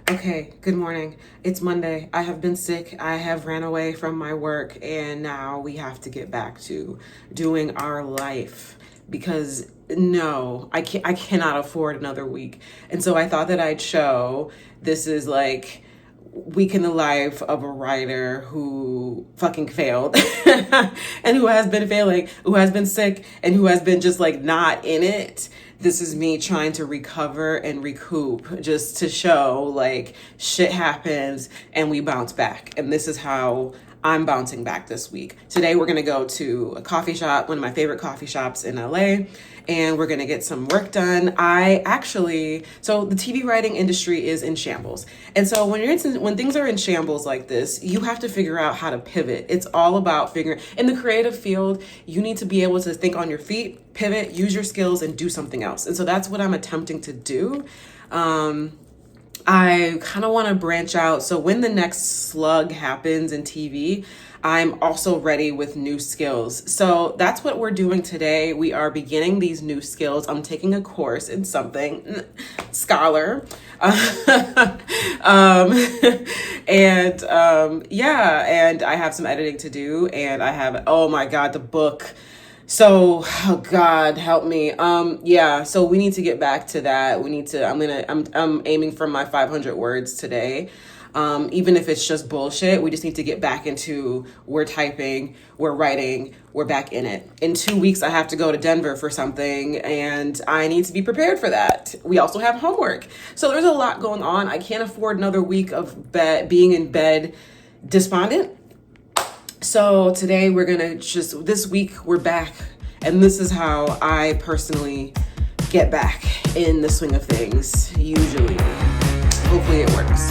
Okay, good morning. It's Monday. I have been sick. I have ran away from my work, and now we have to get back to doing our life because no, I cannot afford another week. And so I thought that I'd show this is like week in the life of a writer who fucking failed and who has been failing, who has been sick, and who has been just like not in it. This is me trying to recover and recoup just to show like shit happens and we bounce back. And this is how I'm bouncing back this week. Today we're gonna go to a coffee shop, one of my favorite coffee shops in LA, and we're gonna get some work done. So the TV writing industry is in shambles. And so when things are in shambles like this, you have to figure out how to pivot. It's all about figuring, in the creative field, you need to be able to think on your feet, pivot, use your skills, and do something else. And so that's what I'm attempting to do. I kind of want to branch out. So when the next slug happens in TV, I'm also ready with new skills. So that's what we're doing today. We are beginning these new skills. I'm taking a course in something, scholar. And I have some editing to do, and I have, oh my God, the book. So, oh God, help me. So we need to get back to that. I'm aiming for my 500 words today. Even if it's just bullshit, we just need to get back into, we're typing, we're writing, we're back in it. In 2 weeks, I have to go to Denver for something, and I need to be prepared for that. We also have homework. So there's a lot going on. I can't afford another week of being in bed despondent. So today this week we're back, and this is how I personally get back in the swing of things, usually. Hopefully it works.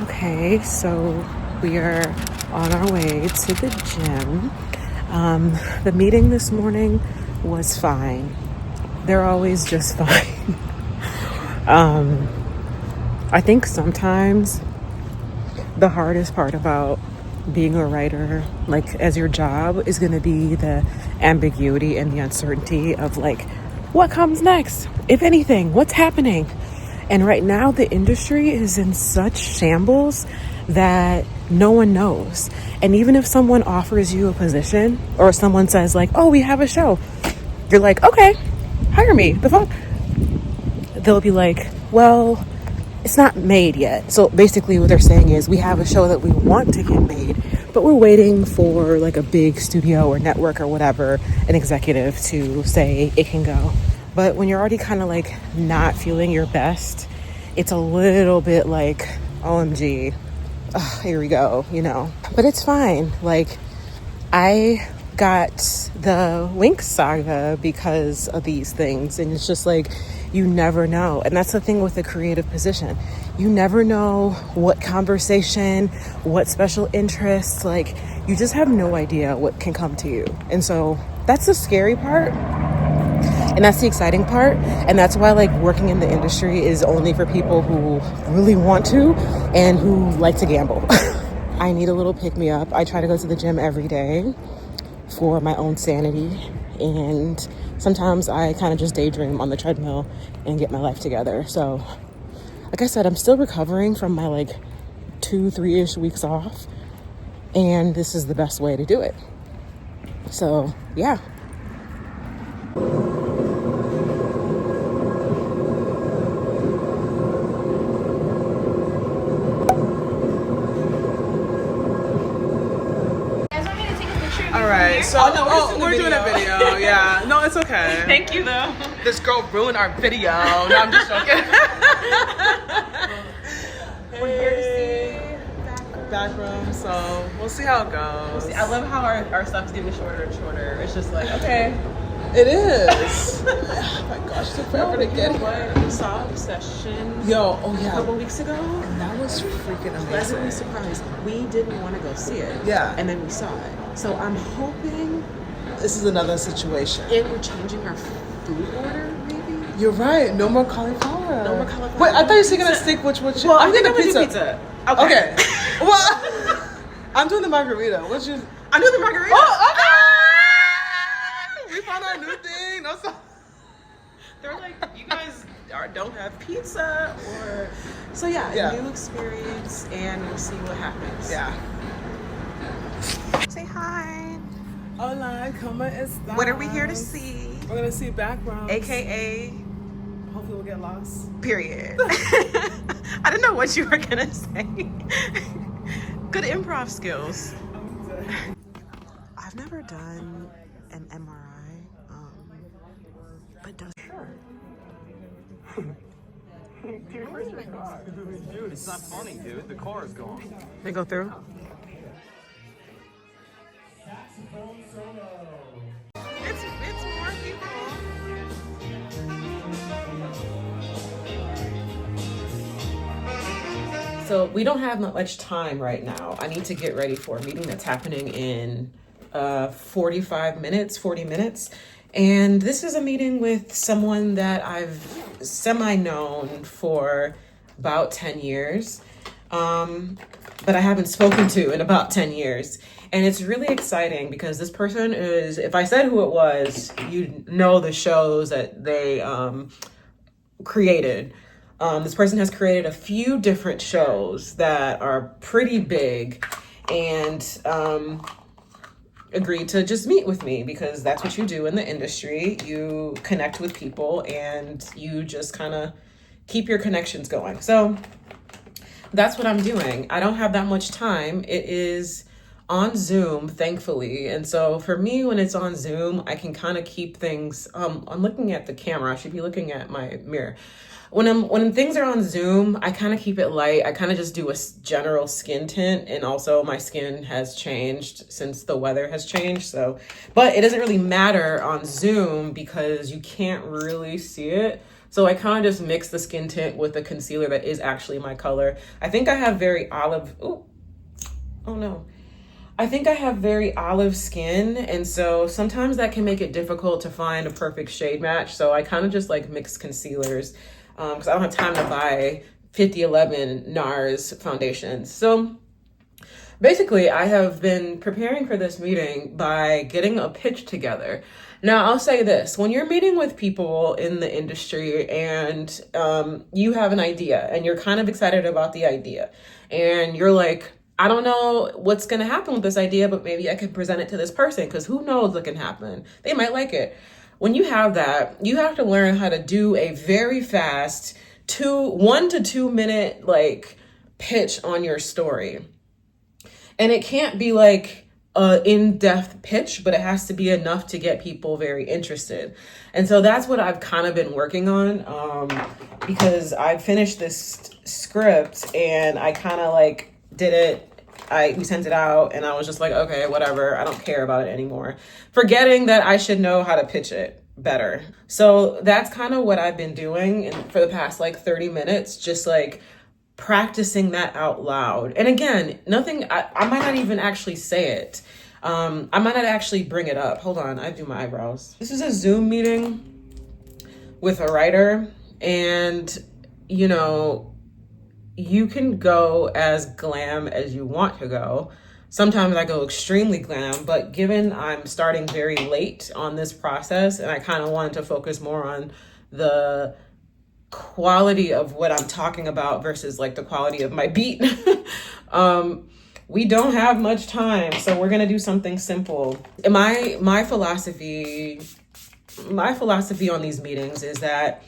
Okay, so we are on our way to the gym. The meeting this morning was fine. They're always just fine. I think sometimes the hardest part about being a writer, like as your job, is going to be the ambiguity and the uncertainty of like, what comes next? If anything, what's happening? And right now the industry is in such shambles that no one knows. And even if someone offers you a position, or someone says like, oh, we have a show, you're like, okay, hire me. The fuck? They'll be like, well, it's not made yet. So basically what they're saying is, we have a show that we want to get made, but we're waiting for like a big studio or network or whatever, an executive to say it can go. But when you're already kind of like not feeling your best, it's a little bit like, OMG, here we go, But it's fine. Like, I got the Winx saga because of these things. And it's just like, you never know. And that's the thing with the creative position. You never know what conversation, what special interests, like, you just have no idea what can come to you. And so that's the scary part. And that's the exciting part. And that's why like working in the industry is only for people who really want to and who like to gamble. I need a little pick me up. I try to go to the gym every day for my own sanity and sometimes I kind of just daydream on the treadmill and get my life together. So like I said, I'm still recovering from my like 2-3-ish weeks off, and this is the best way to do it. So yeah. All right, so we're doing a video. Yeah, no, it's okay. Thank you though. This girl ruined our video. No, I'm just joking. We're here to see back room, so we'll see how it goes. I love how our stuff's getting shorter and shorter. It's just like, okay. It is. Oh my gosh, it took forever to get here. We saw the session a couple weeks ago. And that was freaking amazing. Pleasantly surprised. We didn't want to go see it. Yeah. And then we saw it. So I'm hoping this is another situation. And we're changing our food order, maybe? You're right. No more cauliflower. No more cauliflower. Wait, I thought you were gonna stick which Well, I'm getting pizza. Okay. Well, I'm doing the margarita. What's your? I'm doing the margarita. Oh, okay. We found our new thing. No, so they're like, you guys don't have pizza, or so yeah, new experience, and we'll see what happens. Yeah. Say hi. Hola, ¿cómo estás? What are we here to see? We're gonna see backgrounds. AKA. Hopefully we'll get lost. Period. I didn't know what you were gonna say. Good improv skills. I've never done an MRI, but does Dude, it's not funny, dude. The car is gone. they go through? It's more people. So we don't have much time right now. I need to get ready for a meeting that's happening in 40 minutes. And this is a meeting with someone that I've semi-known for about 10 years. But I haven't spoken to in about 10 years. And it's really exciting because this person is, if I said who it was, you'd know the shows that they created. This person has created a few different shows that are pretty big, and agreed to just meet with me because that's what you do in the industry. You connect with people and you just kind of keep your connections going. So that's what I'm doing. I don't have that much time. It is on Zoom, thankfully. And so for me, when it's on Zoom, I can kind of keep things, I'm looking at the camera. I should be looking at my mirror. When things are on Zoom, I kind of keep it light. I kind of just do a general skin tint, and also my skin has changed since the weather has changed. So, but it doesn't really matter on Zoom because you can't really see it. So I kind of just mix the skin tint with the concealer that is actually my color. I think I have very olive, I think I have very olive skin, and so sometimes that can make it difficult to find a perfect shade match. So I kind of just like mix concealers because I don't have time to buy 5011 NARS foundations. So basically, I have been preparing for this meeting by getting a pitch together. Now, I'll say this. When you're meeting with people in the industry and you have an idea and you're kind of excited about the idea and you're like, I don't know what's going to happen with this idea, but maybe I could present it to this person because who knows what can happen. They might like it. When you have that, you have to learn how to do a very fast 1 to 2 minute like pitch on your story. And it can't be like an in-depth pitch, but it has to be enough to get people very interested. And so that's what I've kind of been working on because I finished this script and I kind of like did it. We sent it out and I was just like, okay, whatever. I don't care about it anymore. Forgetting that I should know how to pitch it better. So that's kind of what I've been doing for the past like 30 minutes, just like practicing that out loud. And again, I might not even actually say it. I might not actually bring it up. Hold on, I do my eyebrows. This is a Zoom meeting with a writer, and you know, you can go as glam as you want to go. Sometimes I go extremely glam, but given I'm starting very late on this process and I kind of wanted to focus more on the quality of what I'm talking about versus like the quality of my beat, we don't have much time. So we're going to do something simple. And my philosophy on these meetings is that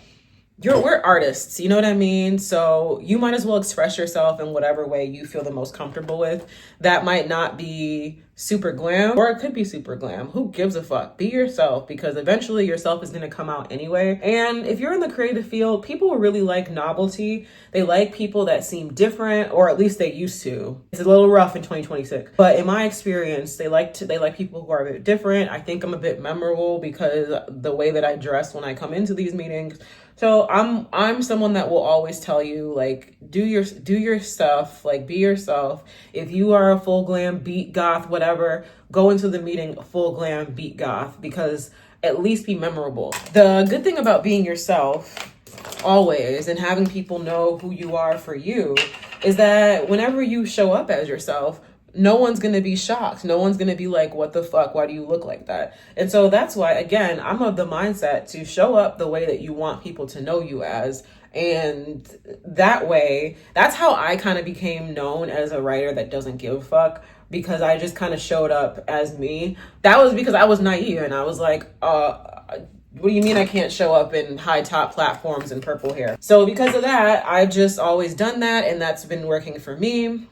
we're artists, you know what I mean? So you might as well express yourself in whatever way you feel the most comfortable with. That might not be super glam, or it could be super glam. Who gives a fuck? Be yourself, because eventually yourself is going to come out anyway. And if you're in the creative field, people really like novelty. They like people that seem different, or at least they used to. It's a little rough in 2026, but in my experience, they like people who are a bit different. I think I'm a bit memorable because the way that I dress when I come into these meetings. So I'm someone that will always tell you, like, do your stuff, like, be yourself. If you are a full glam, beat goth, whatever, go into the meeting full glam, beat goth, because at least be memorable. The good thing about being yourself always and having people know who you are for you is that whenever you show up as yourself, no one's going to be shocked. No one's going to be like, what the fuck? Why do you look like that? And so that's why, again, I'm of the mindset to show up the way that you want people to know you as. And that way, that's how I kind of became known as a writer that doesn't give a fuck, because I just kind of showed up as me. That was because I was naive and I was like, what do you mean I can't show up in high top platforms and purple hair? So because of that, I've just always done that, and that's been working for me.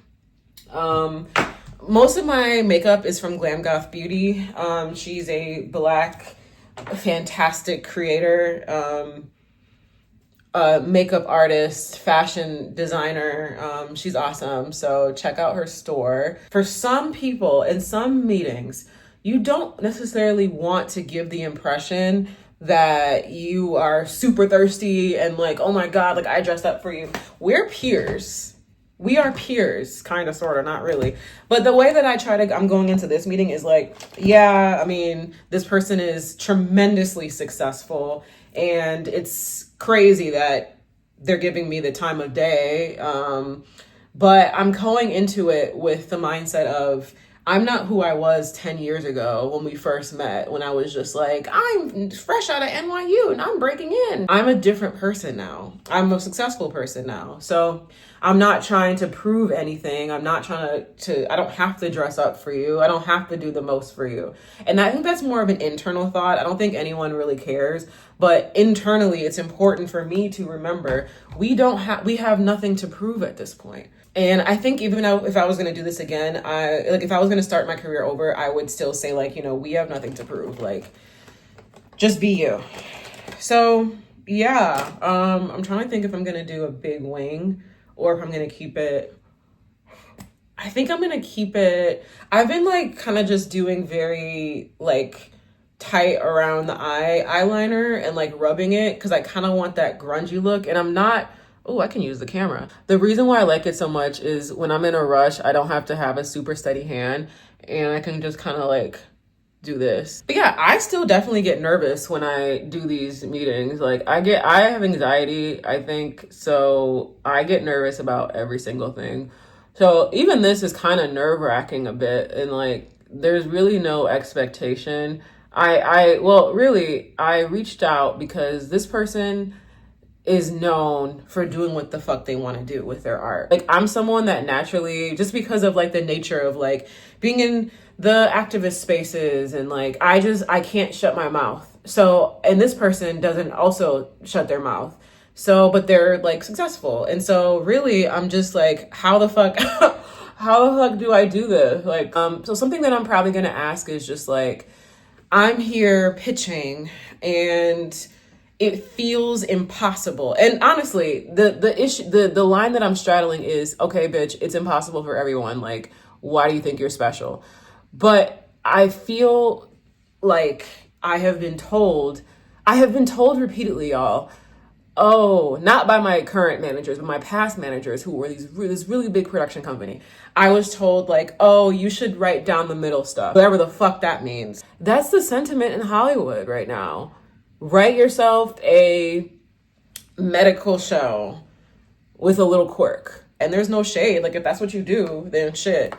Most of my makeup is from Glam Goth Beauty. She's a Black, fantastic creator, makeup artist, fashion designer. She's awesome. So check out her store. For some people in some meetings, you don't necessarily want to give the impression that you are super thirsty and like, oh my God, like I dressed up for you. We're peers. We are peers, kind of, sort of, not really. But the way that I'm going into this meeting is like, yeah, I mean, this person is tremendously successful and it's crazy that they're giving me the time of day. But I'm going into it with the mindset of, I'm not who I was 10 years ago when we first met, when I was just like, I'm fresh out of NYU and I'm breaking in. I'm a different person now. I'm a successful person now. So I'm not trying to prove anything. I'm not trying I don't have to dress up for you. I don't have to do the most for you. And I think that's more of an internal thought. I don't think anyone really cares, but internally it's important for me to remember we have nothing to prove at this point. And I think even if I was going to do this again, if I was going to start my career over, I would still say, like, we have nothing to prove. Like, just be you. So yeah, I'm trying to think if I'm going to do a big wing or if I'm going to keep it. I think I'm going to keep it. I've been like kind of just doing very like tight around the eyeliner and like rubbing it, because I kind of want that grungy look, and I'm not. Oh, I can use the camera. The reason why I like it so much is when I'm in a rush, I don't have to have a super steady hand and I can just kind of like do this. But yeah, I still definitely get nervous when I do these meetings. Like I have anxiety, I think. So I get nervous about every single thing. So even this is kind of nerve wracking a bit. And like, there's really no expectation. I reached out because this person is known for doing what the fuck they want to do with their art. Like I'm someone that naturally, just because of like the nature of like being in the activist spaces and like, I can't shut my mouth. So, and this person doesn't also shut their mouth. So, but they're like successful. And so really I'm just like, how the fuck do I do this? Like, so something that I'm probably going to ask is just like, I'm here pitching and it feels impossible. And honestly, the line that I'm straddling is, okay, bitch, it's impossible for everyone. Like, why do you think you're special? But I feel like I have been told repeatedly, y'all, oh, not by my current managers, but my past managers who were this really big production company. I was told like, oh, you should write down the middle stuff, whatever the fuck that means. That's the sentiment in Hollywood right now. Write yourself a medical show with a little quirk. And there's no shade. Like, if that's what you do, then shit.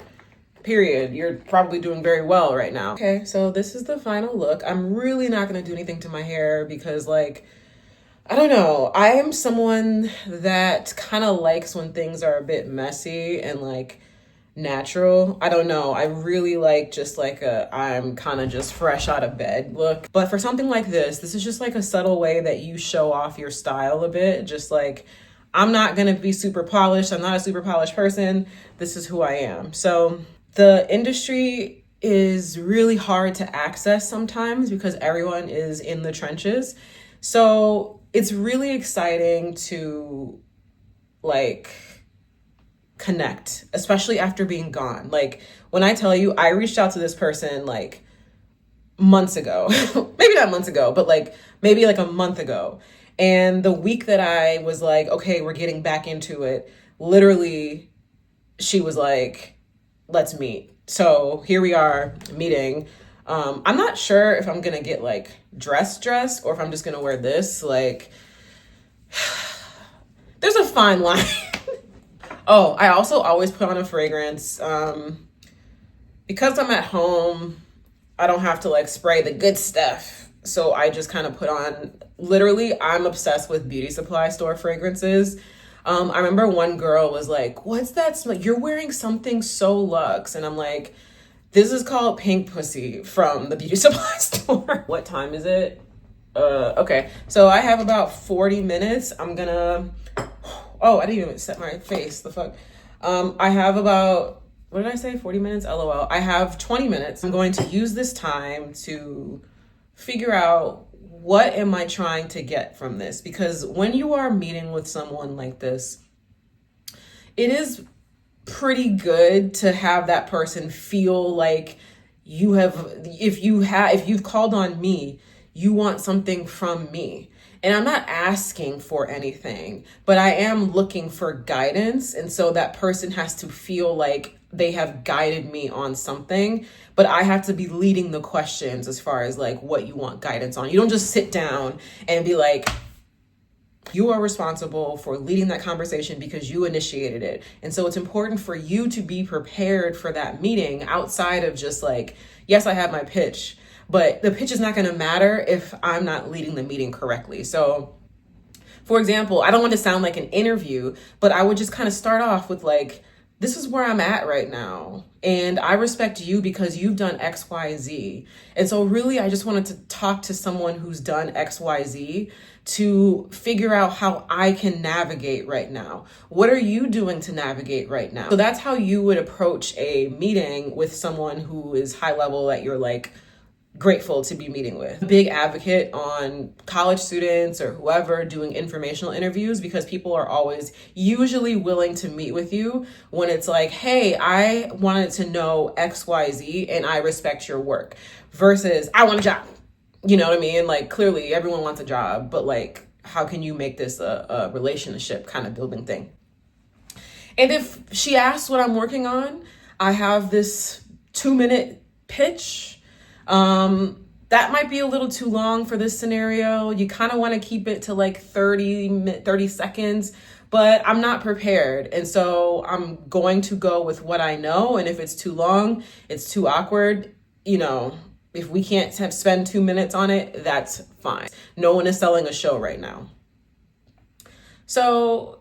period. You're probably doing very well right now. Okay, so this is the final look. I'm really not gonna do anything to my hair because like, I don't know. I am someone that kind of likes when things are a bit messy and like natural. I don't know. I really like just like I'm kind of just fresh out of bed look. But for something like this is just like a subtle way that you show off your style a bit. Just like, I'm not going to be super polished. I'm not a super polished person. This is who I am. So the industry is really hard to access sometimes because everyone is in the trenches. So it's really exciting to like connect, especially after being gone. Like when I tell you, I reached out to this person like months ago, maybe not months ago, but like maybe like a month ago. And the week that I was like, okay, we're getting back into it, literally, she was like, let's meet. So here we are meeting. I'm not sure if I'm gonna get like dressed or if I'm just gonna wear this. Like, there's a fine line. Oh, I also always put on a fragrance. Because I'm at home, I don't have to like spray the good stuff. So I just kind of put on, literally, I'm obsessed with beauty supply store fragrances. I remember one girl was like, what's that smell? You're wearing something so luxe. And I'm like, this is called Pink Pussy from the beauty supply store. What time is it? Okay. So I have about 40 minutes. I'm gonna, oh, I didn't even set my face. The fuck? I have about, what did I say? 40 minutes? LOL. I have 20 minutes. I'm going to use this time to figure out what am I trying to get from this? Because when you are meeting with someone like this, it is pretty good to have that person feel like you have, if you've called on me, you want something from me. And I'm not asking for anything, but I am looking for guidance. And so that person has to feel like they have guided me on something, but I have to be leading the questions as far as like what you want guidance on. You don't just sit down and be like, you are responsible for leading that conversation because you initiated it. And so it's important for you to be prepared for that meeting outside of just like, yes, I have my pitch, but the pitch is not going to matter if I'm not leading the meeting correctly. So for example, I don't want to sound like an interview, but I would just kind of start off with like, this is where I'm at right now. And I respect you because you've done X, Y, Z. And so really, I just wanted to talk to someone who's done X, Y, Z to figure out how I can navigate right now. What are you doing to navigate right now? So that's how you would approach a meeting with someone who is high level that you're like grateful to be meeting with. Big advocate on college students or whoever doing informational interviews because people are always usually willing to meet with you when it's like, hey, I wanted to know XYZ and I respect your work versus I want a job. You know what I mean? Like clearly everyone wants a job, but like, how can you make this a relationship kind of building thing? And if she asks what I'm working on, I have this 2-minute pitch. That might be a little too long for this scenario. You kind of want to keep it to like 30 seconds, but I'm not prepared. And so I'm going to go with what I know. And if it's too long, it's too awkward, you know, if we can't spend 2 minutes on it, that's fine. No one is selling a show right now. So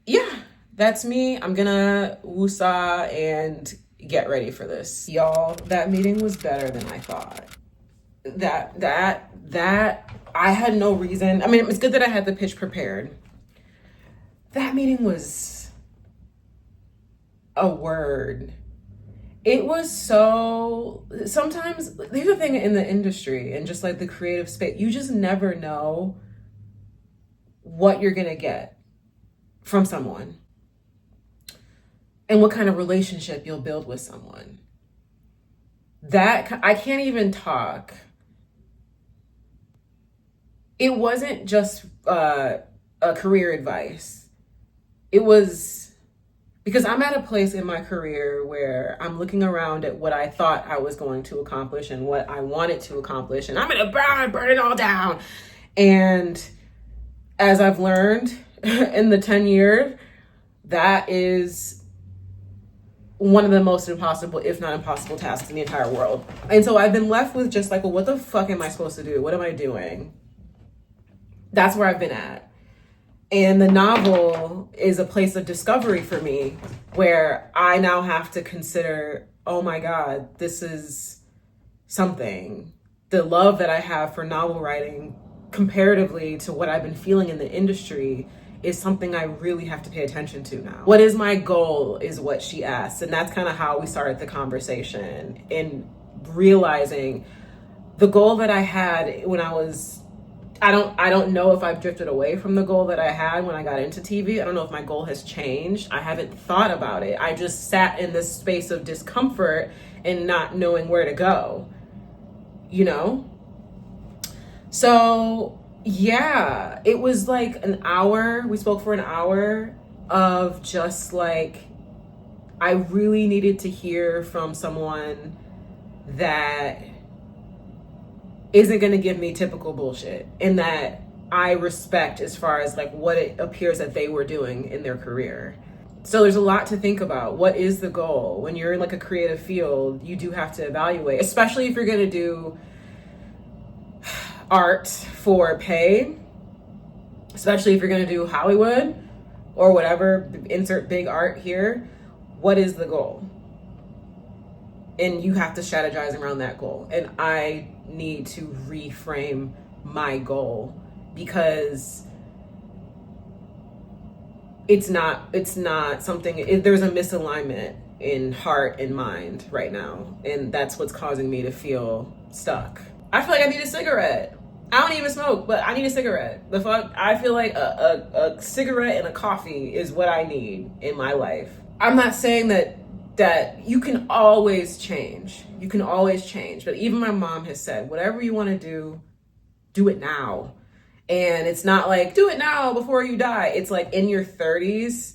yeah, that's me. I'm gonna woosah and get ready for this. Y'all, that meeting was better than I thought. That I had no reason. I mean, it's good that I had the pitch prepared. That meeting was a word. It was so, sometimes, there's a thing in the industry and just like the creative space, you just never know what you're gonna get from someone and what kind of relationship you'll build with someone. That, I can't even talk. It wasn't just a career advice. It was, because I'm at a place in my career where I'm looking around at what I thought I was going to accomplish and what I wanted to accomplish, and I'm gonna burn it all down. And as I've learned in the 10 years, that is one of the most impossible, if not impossible, tasks in the entire world. And so I've been left with just like, well, what the fuck am I supposed to do? What am I doing? That's where I've been at. And the novel is a place of discovery for me, where I now have to consider, oh my God, this is something. The love that I have for novel writing comparatively to what I've been feeling in the industry is something I really have to pay attention to now. What is my goal is what she asked. And that's kind of how we started the conversation, in realizing the goal that I had when I was, I don't know if I've drifted away from the goal that I had when I got into TV. I don't know if my goal has changed. I haven't thought about it. I just sat in this space of discomfort and not knowing where to go, you know? So yeah, it was like an hour. We spoke for an hour of just like, I really needed to hear from someone that isn't going to give me typical bullshit, and that I respect as far as like what it appears that they were doing in their career. So there's a lot to think about. What is the goal? When you're in like a creative field, you do have to evaluate, especially if you're going to do art for pay, especially if you're going to do Hollywood or whatever, insert big art here. What is the goal? And you have to strategize around that goal. And I need to reframe my goal, because it's not something, there's a misalignment in heart and mind right now. And that's what's causing me to feel stuck. I feel like I need a cigarette. I don't even smoke, but I need a cigarette. The fuck? I feel like a cigarette and a coffee is what I need in my life. I'm not saying that you can always change. You can always change. But even my mom has said, whatever you want to do it now. And it's not like, do it now before you die. It's like in your 30s,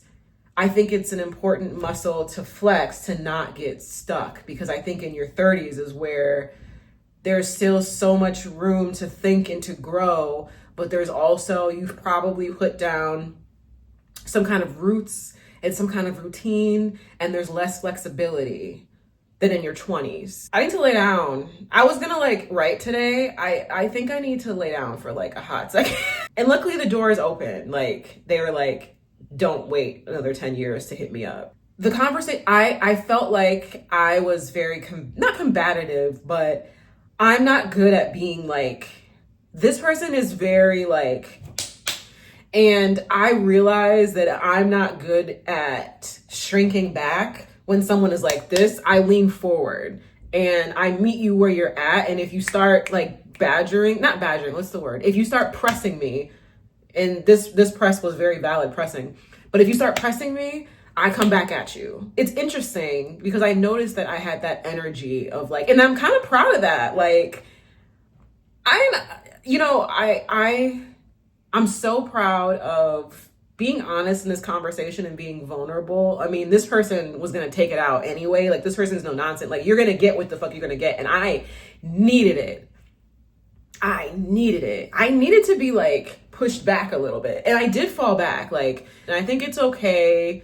I think it's an important muscle to flex, to not get stuck. Because I think in your 30s is where there's still so much room to think and to grow. But there's also, you've probably put down some kind of roots and some kind of routine, and there's less flexibility than in your 20s. I need to lay down. I was gonna like write today. I think I need to lay down for like a hot second. And luckily the door is open. Like they were like, don't wait another 10 years to hit me up. The conversation, I felt like I was very, not combative, but I'm not good at being like, this person is very like, and I realize that I'm not good at shrinking back when someone is like this. I lean forward and I meet you where you're at. And if you start like not badgering, what's the word? If you start pressing me, and this press was very valid pressing, but if you start pressing me, I come back at you. It's interesting because I noticed that I had that energy of like, and I'm kind of proud of that. Like, I'm so proud of being honest in this conversation and being vulnerable. I mean, this person was going to take it out anyway. Like, this person's no nonsense. Like, you're going to get what the fuck you're going to get. And I needed it. I needed to be like pushed back a little bit. And I did fall back. Like, and I think it's okay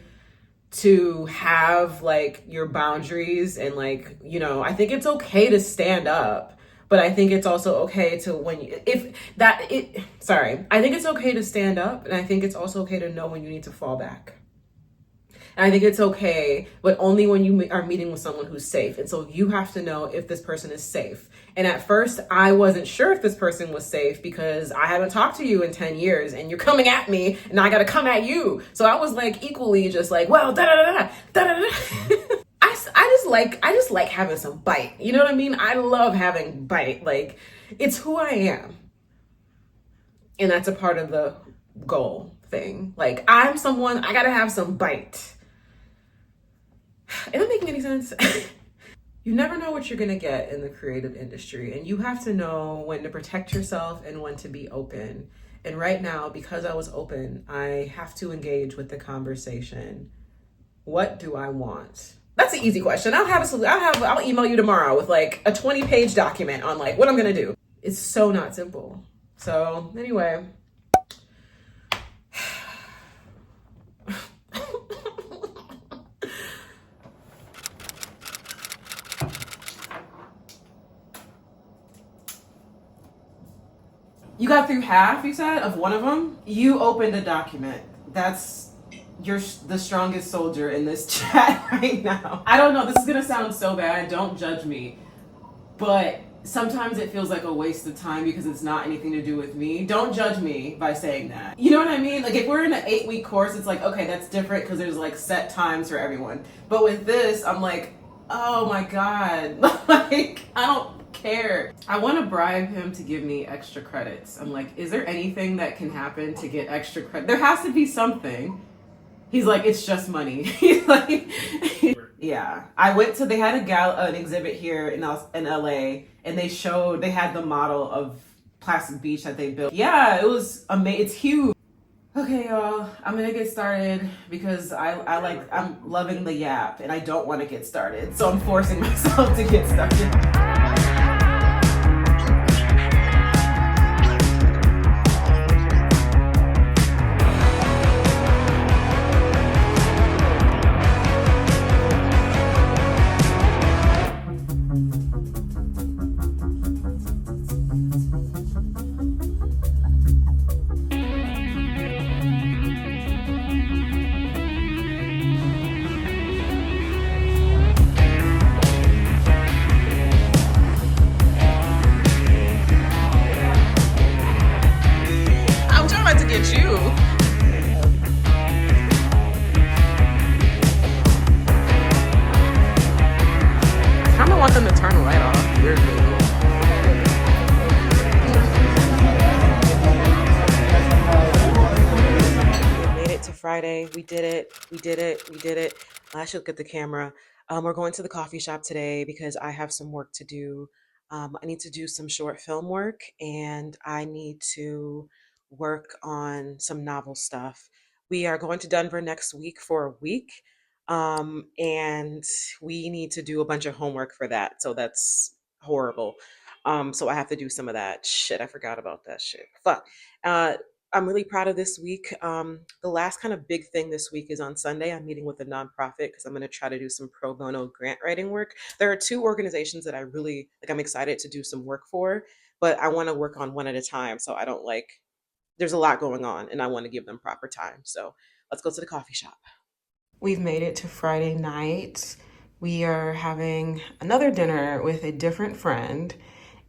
to have like your boundaries and like, I think it's okay to stand up. But I think it's also okay to I think it's okay to stand up, and I think it's also okay to know when you need to fall back. And I think it's okay, but only when you are meeting with someone who's safe. And so you have to know if this person is safe. And at first I wasn't sure if this person was safe because I haven't talked to you in 10 years and you're coming at me and I got to come at you. So I was like equally just like, well, I just like having some bite. You know what I mean? I love having bite. Like, it's who I am. And that's a part of the goal thing. Like, I'm someone, I gotta have some bite. Is that making any sense? You never know what you're gonna get in the creative industry, and you have to know when to protect yourself and when to be open. And right now, because I was open, I have to engage with the conversation. What do I want? That's an easy question. I'll email you tomorrow with like a 20-page document on like what I'm gonna do. It's so not simple. So anyway. got through half, you said, of one of them? You opened a document. You're the strongest soldier in this chat right now. I don't know, this is gonna sound so bad, don't judge me. But sometimes it feels like a waste of time because it's not anything to do with me. Don't judge me by saying that. You know what I mean? Like if we're in an 8-week course, it's like, okay, that's different because there's like set times for everyone. But with this, I'm like, oh my God, like I don't care. I want to bribe him to give me extra credits. I'm like, is there anything that can happen to get extra credit? There has to be something. He's like, it's just money. He's like, yeah. They had an exhibit here in LA, and they had the model of Plastic Beach that they built. Yeah, it was amazing. It's huge. Okay, y'all, I'm gonna get started because I'm loving the yap and I don't want to get started. So I'm forcing myself to get started. Want them to turn the light off. Weirdly. We made it to Friday. We did it. We did it. We did it. I should look at the camera. We're going to the coffee shop today because I have some work to do. I need to do some short film work and I need to work on some novel stuff. We are going to Denver next week for a week. And we need to do a bunch of homework for that. So that's horrible. So I have to do some of that. Shit, I forgot about that shit. Fuck. I'm really proud of this week. The last kind of big thing this week is on Sunday. I'm meeting with a nonprofit because I'm going to try to do some pro bono grant writing work. There are 2 organizations that I really like. I'm excited to do some work for, but I want to work on one at a time. So I don't there's a lot going on and I want to give them proper time. So let's go to the coffee shop. We've made it to Friday night. We are having another dinner with a different friend,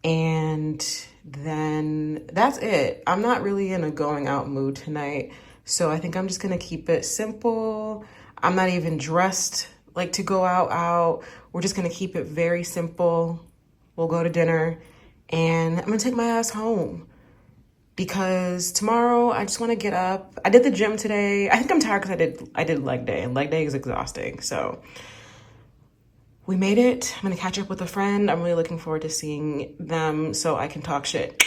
and then that's it. I'm not really in a going out mood tonight, so I think I'm just gonna keep it simple. I'm not even dressed like to go out. We're just gonna keep it very simple. We'll go to dinner, and I'm gonna take my ass home. Because tomorrow I just want to get up. I did the gym today. I think I'm tired because I did leg day, and leg day is exhausting. So we made it. I'm gonna catch up with a friend. I'm really looking forward to seeing them so I can talk shit.